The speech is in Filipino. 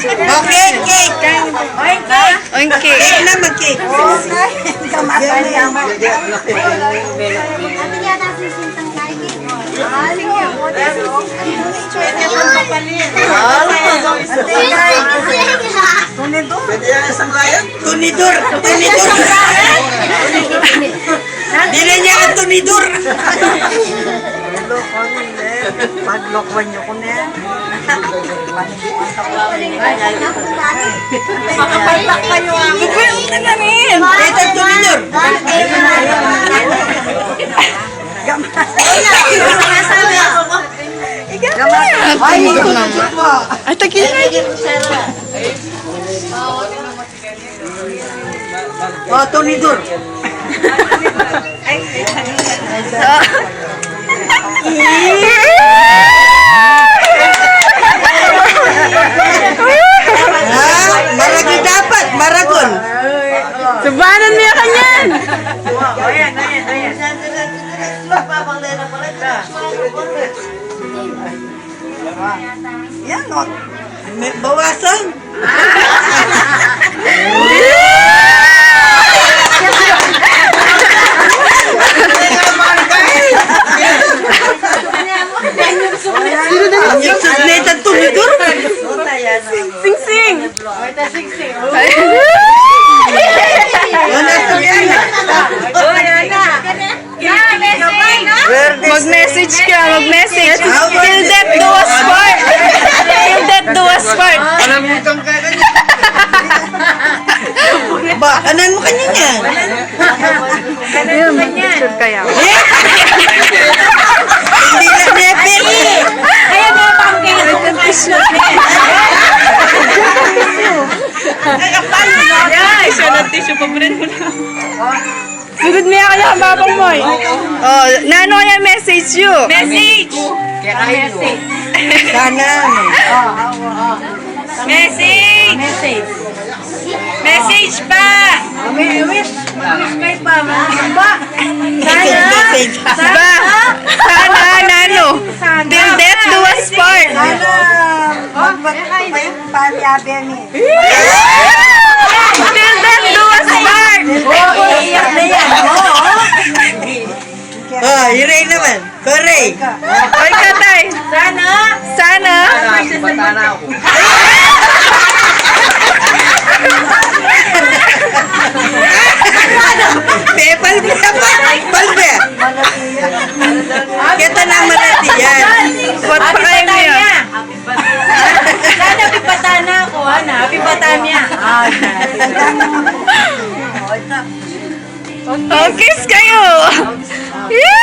Okay, cake. Okay. Cake na mag-cake. Tunidur. Dili niya ang tunidur. Paglokwan nyo ko na. Makapalpak kayo ang... Gagawin na namin! Ito ang tunidur. Ay, ay, tagil na. Oh, tunidur. Maragi dapat, maragon. Subanan mo yung kanyan. Yan, no. May bawasan. Ang yusuf na itang tunidur. Sing-sing. Wala sa yan. Mag-message ka, mag-message. Till death do us part. Till death do us part. Ba, kanan mo kanya yan. Ayun, mag-picture kaya. Hindi na nepil. Kaya mo pangking ang tissue. Ay, siya ng tissue. Pamunin mo na. Sugod mo yan kaya ang babang mo eh. Oh, nano kaya message you? Message! Sana. Message! Message! Message pa! Message. Ba? Sana, nano? Till death do us part! Till death do us part! Oh, Iray naman. Koray. Oy, Katay! Sana! Sana! Palbe apa? Palbe. Kita na malati yan. What pa kayo niya? Sana pipatana ako, Ana. Pipatanya. Oh, kiss kayo! Yeah!